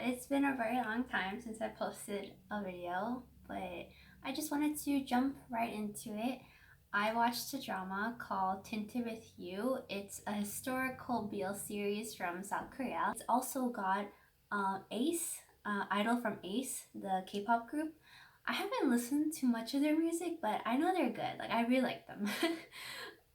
It's been a very long time since I posted a video, but I just wanted to jump right into it. I watched a drama called Tinted with You. It's a historical BL series from South Korea. It's also got Ace, Idol from Ace, the K-pop group. I haven't listened to much of their music, but I know they're good. Like I really like them.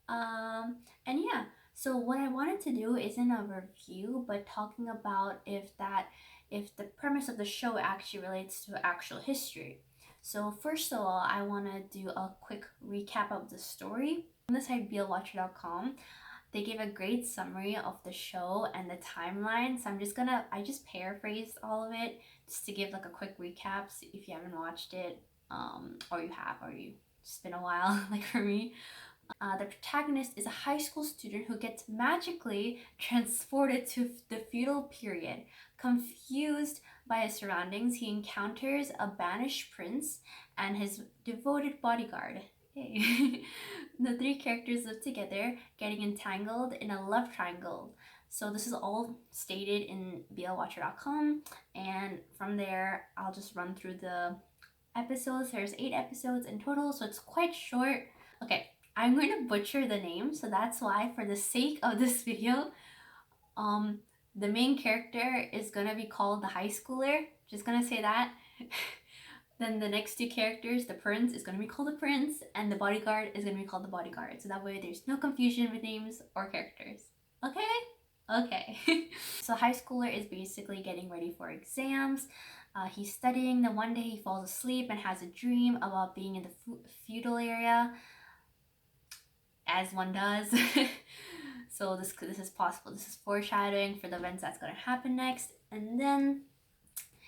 And yeah, so what I wanted to do isn't a review, but talking about if the premise of the show actually relates to actual history. So first of all, I want to do a quick recap of the story. On the site blwatcher.com, they gave a great summary of the show and the timeline. So I just paraphrased all of it just to give like a quick recap if you haven't watched it, or you have, or you just been a while like for me. The protagonist is a high school student who gets magically transported to the feudal period. Confused by his surroundings, he encounters a banished prince and his devoted bodyguard. Hey. The three characters live together, getting entangled in a love triangle. So this is all stated in blwatcher.com, and from there I'll just run through the episodes. There's 8 episodes in total, so it's quite short. Okay, I'm going to butcher the name, so that's why, for the sake of this video, um, the main character is gonna be called the high schooler. Just gonna say that. Then the next two characters, the prince is gonna be called the prince, and the bodyguard is gonna be called the bodyguard. So that way there's no confusion with names or characters. Okay? Okay. So high schooler is basically getting ready for exams. He's studying. Then one day he falls asleep and has a dream about being in the feudal area, as one does. So this is possible. This is foreshadowing for the events that's going to happen next. And then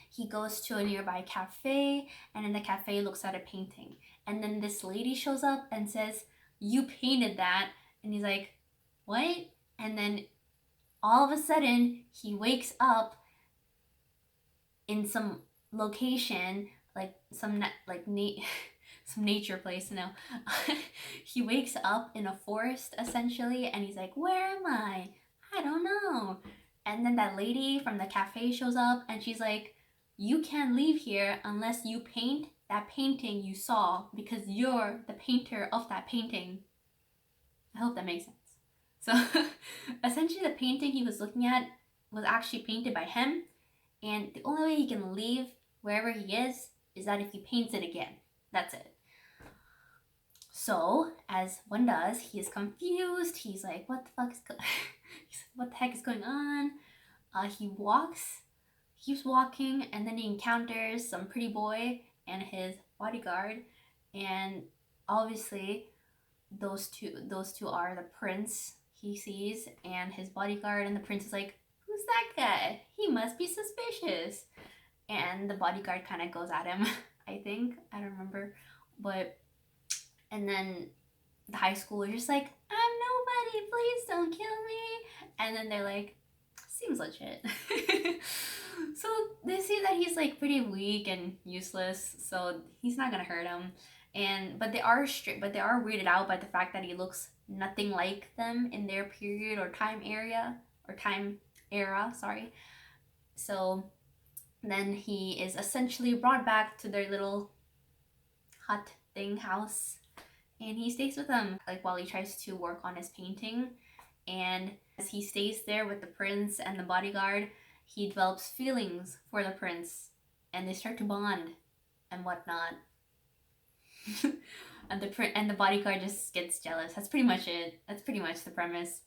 he goes to a nearby cafe, and in the cafe looks at a painting. And then this lady shows up and says, "You painted that." And he's like, "What?" And then all of a sudden he wakes up in some location, like some some nature place, you know. He wakes up in a forest essentially, and he's like, "Where am I? I don't know." And then that lady from the cafe shows up, and she's like, "You can't leave here unless you paint that painting you saw, because you're the painter of that painting." I hope that makes sense. So essentially the painting he was looking at was actually painted by him, and the only way he can leave wherever he is that if he paints it again. That's it. So, as one does, he is confused. He's like, "What the fuck is what the heck is going on?" He keeps walking, and then he encounters some pretty boy and his bodyguard, and obviously those two are the prince he sees and his bodyguard, and the prince is like, "Who's that guy? He must be suspicious." And the bodyguard kind of goes at him. I think, I don't remember, but and then the high schooler is just like, "I'm nobody, please don't kill me." And then they're like, "Seems legit." So they see that he's like pretty weak and useless, so he's not gonna hurt him. And but they are weirded out by the fact that he looks nothing like them in their period or time era, sorry. So then he is essentially brought back to their little hut thing house, and he stays with them like while he tries to work on his painting. And as he stays there with the prince and the bodyguard, he develops feelings for the prince, and they start to bond and whatnot. And the bodyguard just gets jealous. That's pretty much it. That's pretty much the premise.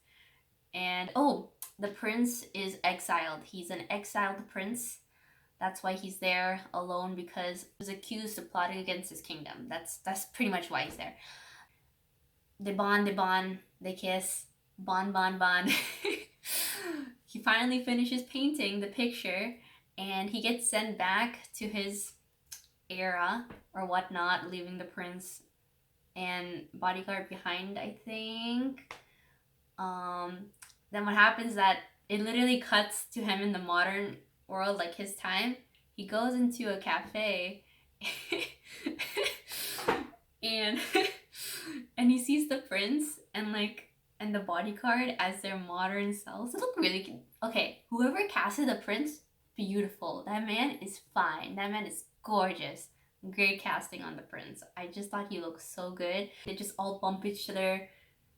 And oh, the prince is exiled. He's an exiled prince. That's why he's there alone, because he was accused of plotting against his kingdom. That's pretty much why he's there. They bond, they kiss, bond. He finally finishes painting the picture, and he gets sent back to his era or whatnot, leaving the prince and bodyguard behind, I think. Then what happens is that it literally cuts to him in the modern world, like his time. He goes into a cafe and and he sees the prince, and like and the bodyguard as their modern selves. It looked really cute. Okay, whoever casted the prince, beautiful. That man is fine. That man is gorgeous. Great casting on the prince. I just thought he looked so good. They just all bump each other.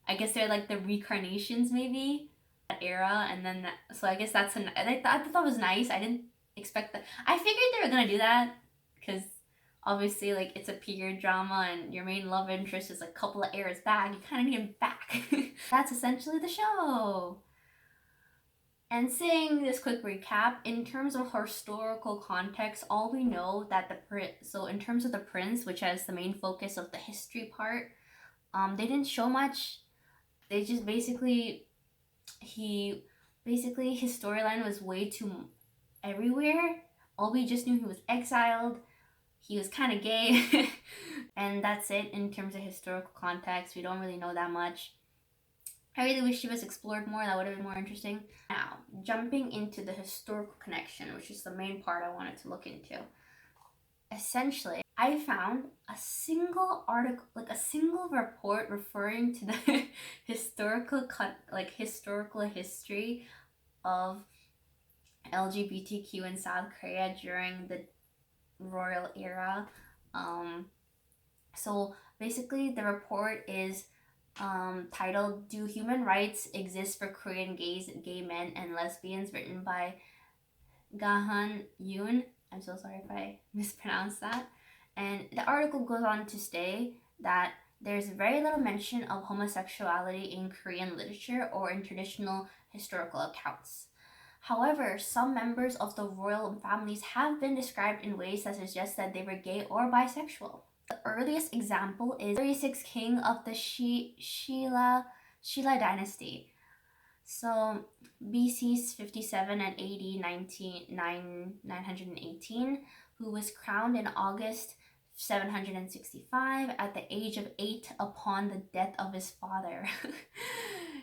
I guess they're like the reincarnations, maybe, that era. And then so I guess that's I thought it was nice. I didn't expect that. I figured they were gonna do that because obviously, like, it's a period drama and your main love interest is a couple of eras back. You kind of need him back. That's essentially the show. And saying this quick recap, in terms of historical context, all we know that so in terms of the prince, which has the main focus of the history part, they didn't show much. They just his storyline was way too everywhere. All we just knew, he was exiled, he was kind of gay, and that's it in terms of historical context. We don't really know that much. I really wish she was explored more. That would have been more interesting. Now, jumping into the historical connection, which is the main part I wanted to look into. Essentially, I found a single article, like a single report referring to the historical history of LGBTQ in South Korea during the royal era. So basically, the report is titled "Do Human Rights Exist for Korean Gays, Gay Men, and Lesbians?" written by Gahan Yoon. I'm so sorry if I mispronounced that. And the article goes on to say that there's very little mention of homosexuality in Korean literature or in traditional historical accounts. However, some members of the royal families have been described in ways that suggest that they were gay or bisexual. The earliest example is 36th king of the Sheila dynasty. So BC's 57 and AD 918, who was crowned in August 765 at the age of 8 upon the death of his father.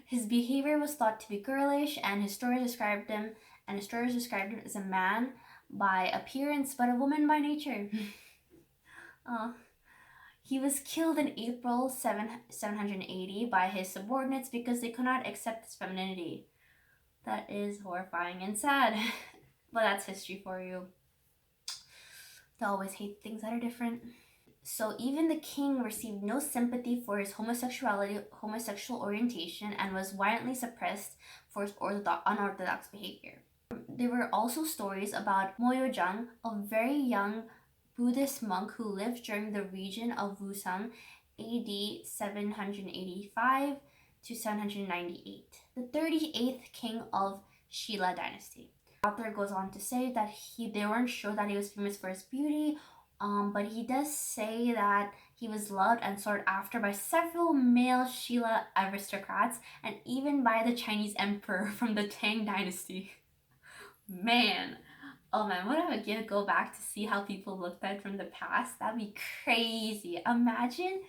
His behavior was thought to be girlish, and historians described him as a man by appearance but a woman by nature. He was killed in April 780 by his subordinates because they could not accept his femininity. That is horrifying and sad. But that's history for you. They always hate things that are different. So even the king received no sympathy for his homosexual orientation, and was violently suppressed for his unorthodox behavior. There were also stories about Moyojang, a very young Buddhist monk who lived during the region of Wusang, AD 785 to 798, the 38th king of Sheila dynasty. The author goes on to say that they weren't sure that he was famous for his beauty, but he does say that he was loved and sought after by several male Sheila aristocrats and even by the Chinese emperor from the Tang dynasty. Man, oh man, what if I get to go back to see how people looked like from the past? That'd be crazy. Imagine,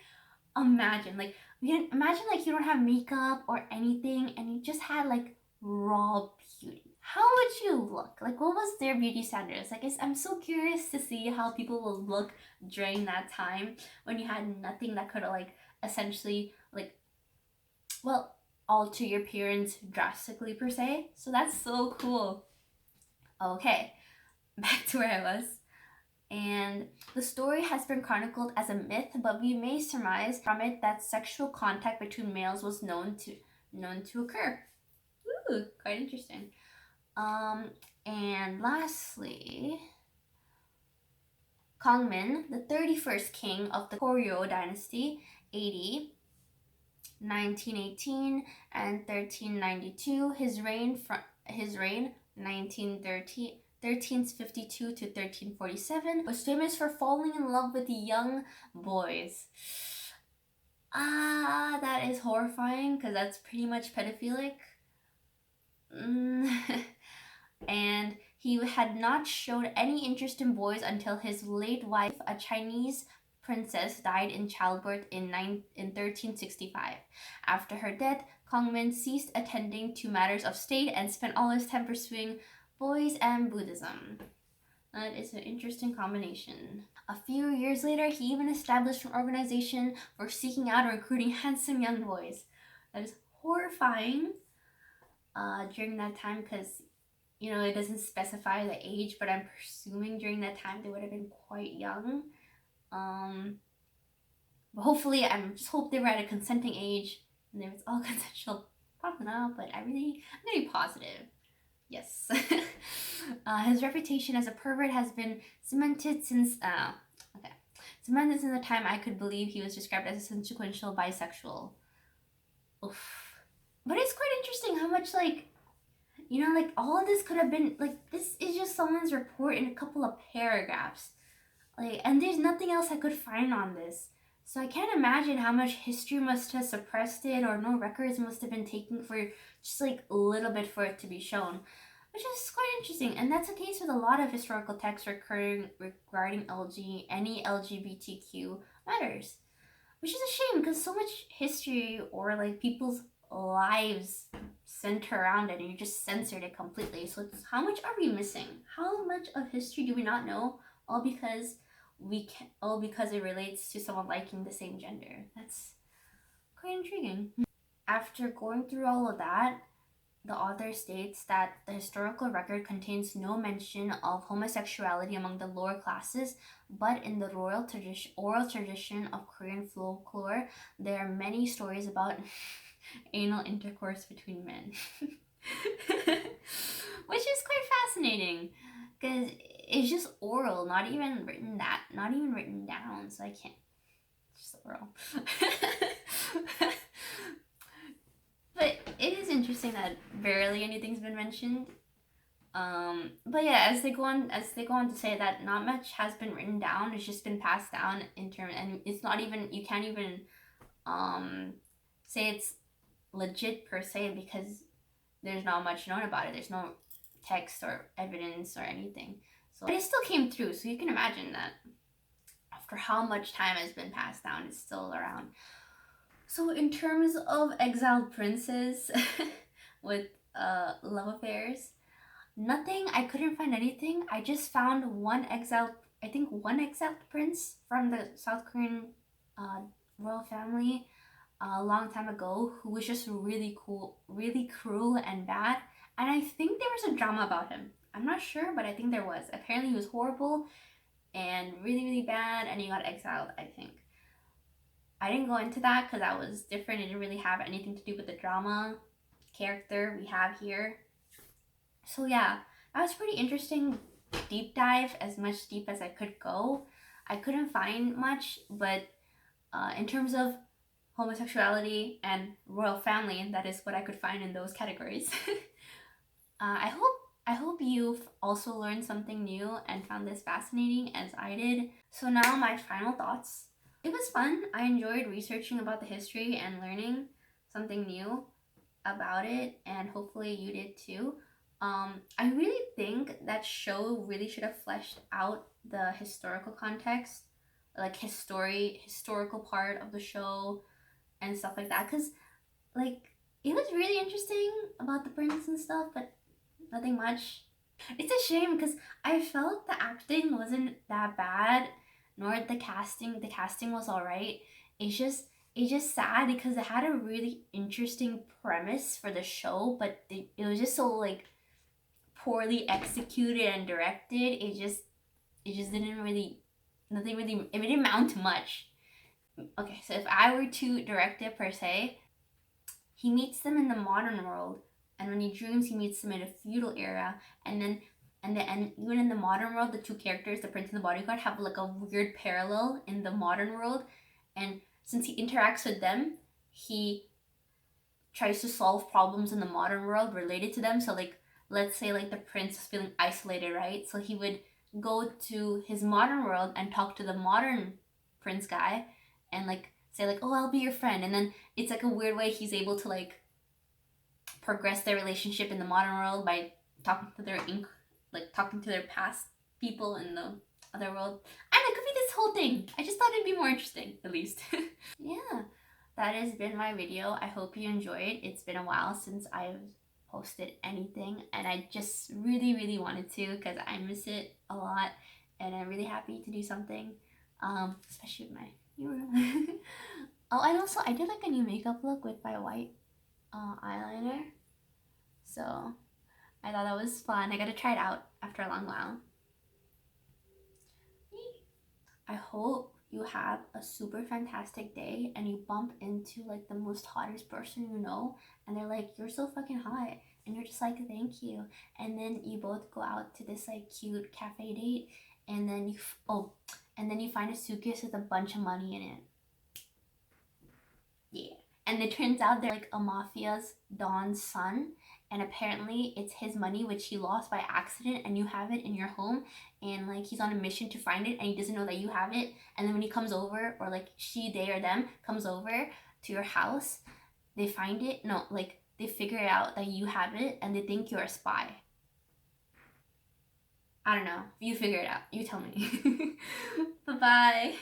like, imagine like you don't have makeup or anything, and you just had like raw beauty. How would you look? Like, what was their beauty standards? I guess I'm so curious to see how people will look during that time when you had nothing that could like essentially like, well, alter your appearance drastically per se. So that's so cool. Okay, back to where I was. And the story has been chronicled as a myth, but we may surmise from it that sexual contact between males was known to occur. Ooh, quite interesting. And lastly, Kangmin, the 31st king of the Koryo dynasty, AD 1918 and 1392, his reign 1352 to 1347, was famous for falling in love with young boys. That is horrifying because that's pretty much pedophilic. And he had not shown any interest in boys until his late wife, a Chinese princess, died in childbirth in 1365. After her death, Kangmin ceased attending to matters of state and spent all his time pursuing boys and Buddhism. That is an interesting combination. A few years later, he even established an organization for seeking out and recruiting handsome young boys. That is horrifying during that time, because it doesn't specify the age, but I'm presuming during that time they would have been quite young. Um, but hopefully, I just hope they were at a consenting age and it was all consensual. Probably not, but I'm gonna be positive. Yes. His reputation as a pervert has been cemented since okay, cemented since the time I could believe he was described as a consequential bisexual. Oof. But it's quite interesting how much like all of this could have been like this is just someone's report in a couple of paragraphs. Like, and there's nothing else I could find on this. So I can't imagine how much history must have suppressed it, or no records must have been taken for just like a little bit for it to be shown, which is quite interesting. And that's the case with a lot of historical texts regarding any LGBTQ matters, which is a shame because so much history or like people's lives center around it, and you just censored it completely. So it's, how much are we missing? How much of history do we not know? All because all because it relates to someone liking the same gender. That's quite intriguing. After going through all of that, the author states that the historical record contains no mention of homosexuality among the lower classes, but in the oral tradition of Korean folklore, there are many stories about anal intercourse between men. Which is quite fascinating because it's just oral, not even written down, so I can't. It's just oral. But it is interesting that barely anything's been mentioned. But yeah, as they go on to say that not much has been written down. It's just been passed down in term, and it's not even, you can't even say it's legit per se, because there's not much known about it. There's no text or evidence or anything. So, but it still came through. So you can imagine that after how much time has been passed down, it's still around. So in terms of exiled princes with love affairs, nothing. I couldn't find anything. I just found one exiled prince from the South Korean uh, royal family a long time ago, who was just really cool, really cruel and bad. And I think there was a drama about him. I'm not sure, but I think there was. Apparently, he was horrible and really, really bad, and he got exiled, I think. I didn't go into that because that was different. It didn't really have anything to do with the drama character we have here. So, yeah, that was pretty interesting deep dive, as much deep as I could go. I couldn't find much, but in terms of homosexuality and royal family, and that is what I could find in those categories. I hope you've also learned something new and found this fascinating as I did. So now my final thoughts. It was fun. I enjoyed researching about the history and learning something new about it, and hopefully you did too. I really think that show really should have fleshed out the historical context, like historical part of the show and stuff like that, because like it was really interesting about the prince and stuff, but nothing much. It's a shame because I felt the acting wasn't that bad, nor the casting. The casting was all right. It's just sad because it had a really interesting premise for the show, but it was just so like poorly executed and directed. It just didn't really, nothing really, it didn't amount to much. Okay, so if I were to direct it per se, he meets them in the modern world, and when he dreams, he meets them in a feudal era, and then and even in the modern world, the two characters, the prince and the bodyguard, have like a weird parallel in the modern world, and since he interacts with them, he tries to solve problems in the modern world related to them. So like, let's say like the prince is feeling isolated, right? So he would go to his modern world and talk to the modern prince guy, and like say like, oh, I'll be your friend, and then it's like a weird way he's able to like progress their relationship in the modern world by talking to talking to their past people in the other world. And it could be this whole thing. I just thought it'd be more interesting, at least. Yeah, that has been my video. I hope you enjoyed. It's been a while since I've posted anything, and I just really, really wanted to because I miss it a lot, and I'm really happy to do something, especially with my new room. Oh, and also I did like a new makeup look with my white eyeliner. So I thought that was fun. I got to try it out after a long while. I hope you have a super fantastic day and you bump into like the most hottest person you know, and they're like, "You're so fucking hot." And you're just like, "Thank you." And then you both go out to this like cute cafe date, and then and then you find a suitcase with a bunch of money in it. Yeah. And it turns out they're like a mafia's Don's son. And apparently it's his money, which he lost by accident, and you have it in your home. And like he's on a mission to find it, and he doesn't know that you have it. And then when he comes over, or like she, they, or them comes over to your house, they find it. No, like they figure out that you have it, and they think you're a spy. I don't know. You figure it out. You tell me. Bye bye.